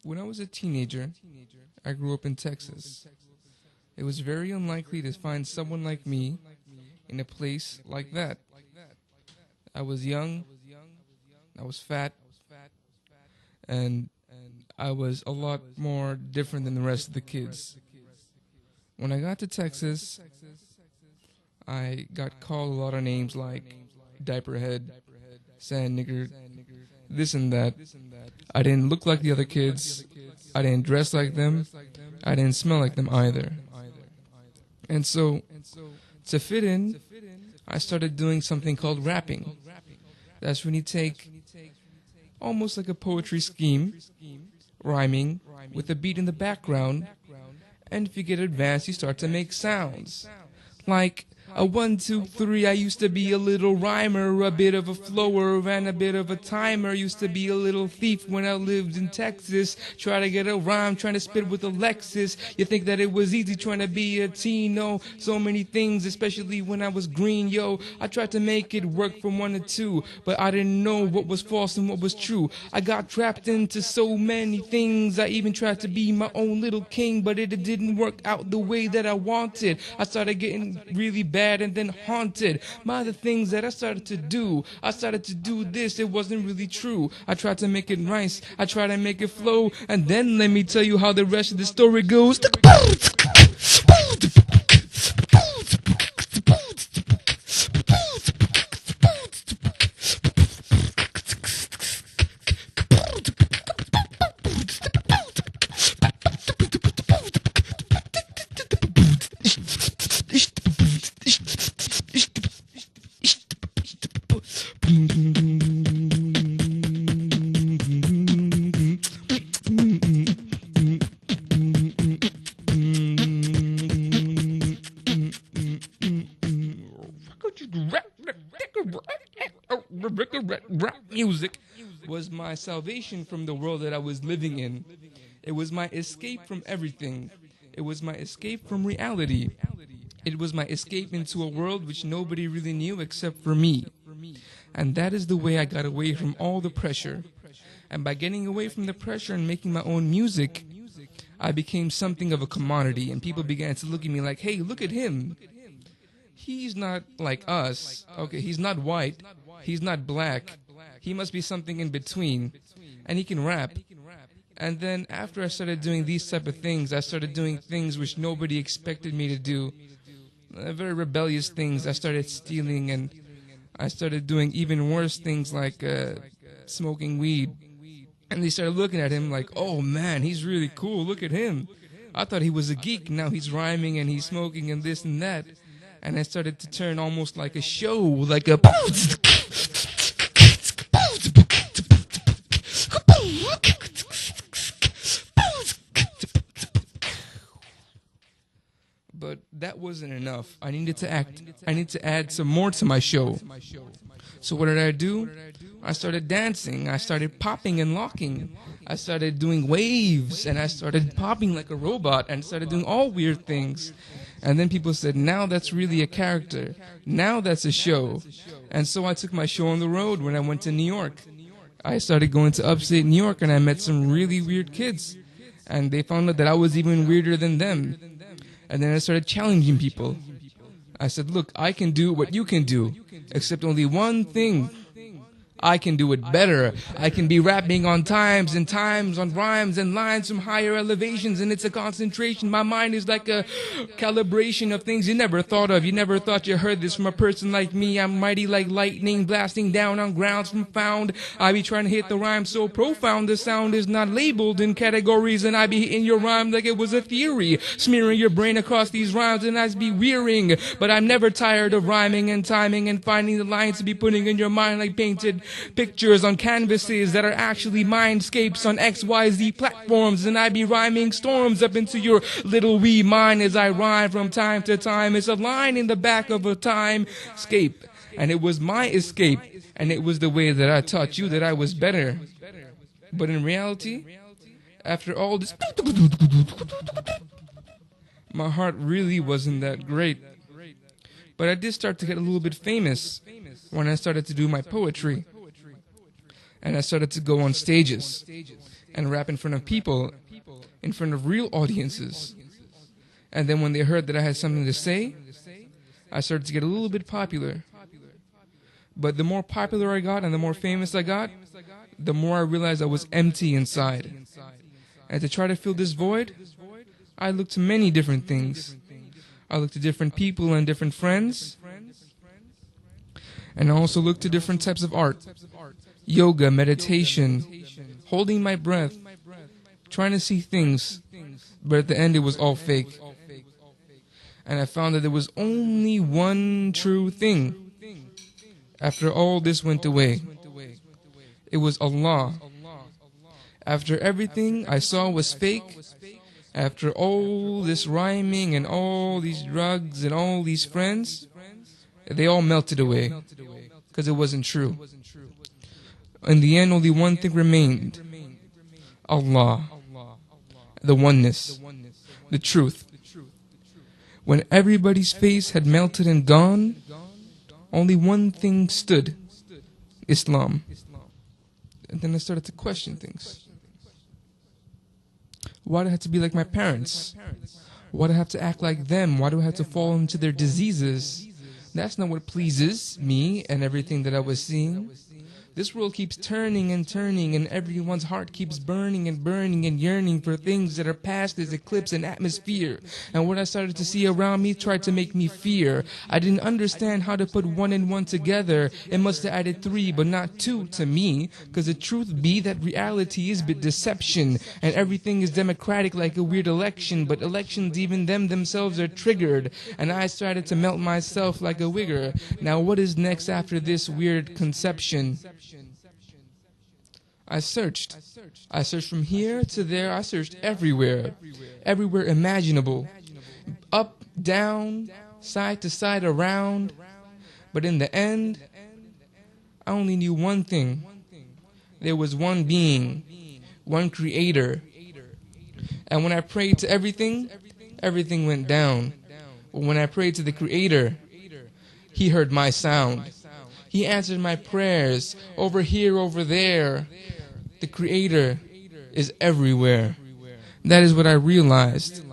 When I was a teenager, I grew up in Texas. It was very unlikely to find someone like me in a place like that. I was young, I was fat, and I was a lot more different than the rest of the kids. When I got to Texas, I got called a lot of names like diaperhead, sand nigger, this and that. I didn't look like the other kids. I didn't dress like them. I didn't smell like them either. And so, to fit in, I started doing something called rapping. That's when you take almost like a poetry scheme, rhyming, with a beat in the background, and if you get advanced, you start to make sounds. Like a 1, 2, 3, I used to be a little rhymer, a bit of a flower, and a bit of a timer. Used to be a little thief when I lived in Texas. Try to get a rhyme, trying to spit with a Lexus. You think that it was easy trying to be a teen, no, so many things, especially when I was green, yo. I tried to make it work from 1 to 2, but I didn't know what was false and what was true. I got trapped into so many things. I even tried to be my own little king, but it didn't work out the way that I wanted. I started getting really bad and then haunted by the things that I started to do. I started to do this, it wasn't really true. I tried to make it nice, I tried to make it flow, and then let me tell you how the rest of the story goes. Rap music was my salvation from the world that I was living in. It was my escape from everything. It was my escape from reality. It was my escape into a world which nobody really knew except for me. And that is the way I got away from all the pressure. And by getting away from the pressure and making my own music, I became something of a commodity, and people began to look at me like, hey, look at him. He's not like us. Okay, he's not white. He's not black. He must be something in between. And he can rap. And then after I started doing these type of things, I started doing things which nobody expected me to do. Very rebellious things. I started stealing, and I started doing even worse things like smoking weed. And they started looking at him like, oh man, he's really cool. Look at him. I thought he was a geek. Now he's rhyming and he's smoking and this and that. And I started to turn almost like a show, like a... But that wasn't enough. I needed to act. I needed to add some more to my show. So what did I do? I started dancing. I started popping and locking. I started doing waves, and I started popping like a robot, and started doing all weird things. And then people said, now that's really a character. Now that's a show. And so I took my show on the road when I went to New York. I started going to upstate New York, and I met some really weird kids. And they found out that I was even weirder than them. And then I started challenging people. I said, look, I can do what you can do, except only one thing. I can do it better. I can be rapping on times and times, on rhymes and lines from higher elevations, and it's a concentration. My mind is like a calibration of things you never thought of. You never thought you heard this from a person like me. I'm mighty like lightning, blasting down on grounds profound. I be trying to hit the rhyme so profound, the sound is not labeled in categories, and I be hitting your rhyme like it was a theory, smearing your brain across these rhymes, and I'd be wearying. But I'm never tired of rhyming and timing and finding the lines to be putting in your mind like painted pictures on canvases that are actually mindscapes on XYZ platforms, and I be rhyming storms up into your little wee mind as I rhyme from time to time. It's a line in the back of a timescape, and it was my escape, and it was the way that I taught you that I was better. But in reality, after all this, my heart really wasn't that great. But I did start to get a little bit famous when I started to do my poetry. And I started to go on stages. and rap in front of people, in front of real audiences. And then when they heard that I had something to say, I started to get a little bit popular. But the more popular I got and the more famous I got, the more I realized I was empty inside. And to try to fill this void, I looked to many different things. I looked to different people and different friends. And I also looked to different types of art. Yoga, meditation, holding my breath, trying to see things. But at the end it was all fake. And I found that there was only one true thing. After all this went away, it was Allah. After everything I saw was fake, after all this rhyming and all these drugs and all these friends, they all melted away because it wasn't true. In the end, only one thing remained: Allah, the oneness, the truth. When everybody's face had melted and gone, only one thing stood: Islam. And then I started to question things. Why do I have to be like my parents? Why do I have to act like them? Why do I have to fall into their diseases? That's not what pleases me and everything that I was seeing. This world keeps turning and turning, and everyone's heart keeps burning and burning and yearning for things that are past this eclipse and atmosphere. And what I started to see around me tried to make me fear. I didn't understand how to put one and one together. It must have added 3 but not 2 to me, because the truth be that reality is but deception, and everything is democratic like a weird election, but elections, even them themselves, are triggered. And I started to melt myself like a wigger. Now what is next after this weird conception? I searched. I searched from here to there. I searched everywhere. Everywhere imaginable. Up, down, side to side, around. But in the end, I only knew one thing. There was one being, one creator. And when I prayed to everything, everything went down. But when I prayed to the creator, he heard my sound. He answered my prayers, over here, over there. The Creator is everywhere. That is what I realized.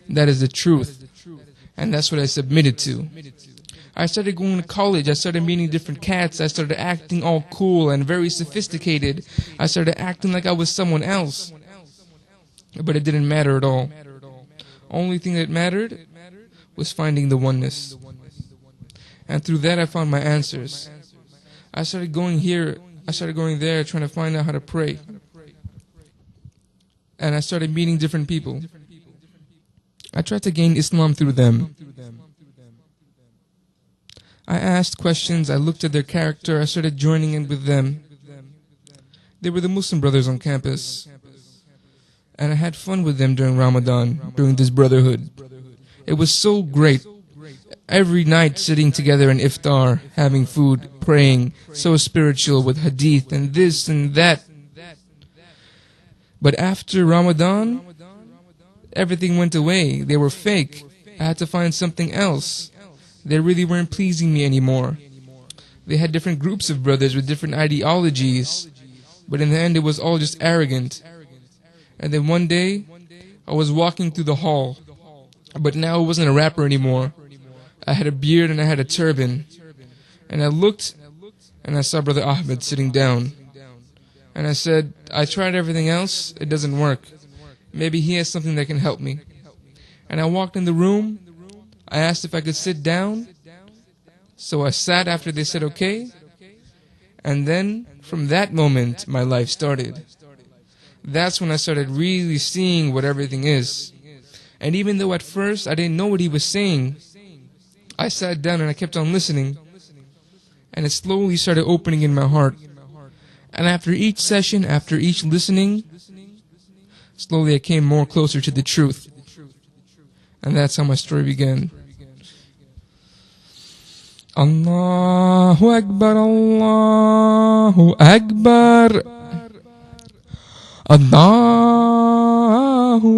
That is the truth. And that's what I submitted to. I started going to college. I started meeting different cats. I started acting all cool and very sophisticated. I started acting like I was someone else. But it didn't matter at all. Only thing that mattered was finding the oneness. And through that I found my answers. I started going here, I started going there, trying to find out how to pray. And I started meeting different people. I tried to gain Islam through them. I asked questions, I looked at their character, I started joining in with them. They were the Muslim brothers on campus. And I had fun with them during Ramadan, during this brotherhood. It was so great. Every night sitting together in iftar, having food, praying, so spiritual with hadith and this and that. But after Ramadan, everything went away. They were fake. I had to find something else. They really weren't pleasing me anymore. They had different groups of brothers with different ideologies. But in the end it was all just arrogant. And then one day, I was walking through the hall. But now I wasn't a rapper anymore. I had a beard and I had a turban. And I looked and I saw Brother Ahmed sitting down. And I said, I tried everything else, it doesn't work. Maybe he has something that can help me. And I walked in the room. I asked if I could sit down. So I sat after they said okay. And then, from that moment, my life started. That's when I started really seeing what everything is. And even though at first I didn't know what he was saying, I sat down and I kept on listening. And it slowly started opening in my heart. And after each session, after each listening, slowly I came more closer to the truth. And that's how my story began. Allahu Akbar, Allahu Akbar. Allahu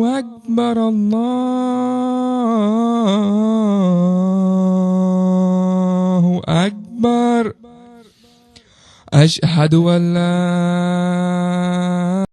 Akbar, Allahu Akbar. Ashhadu an la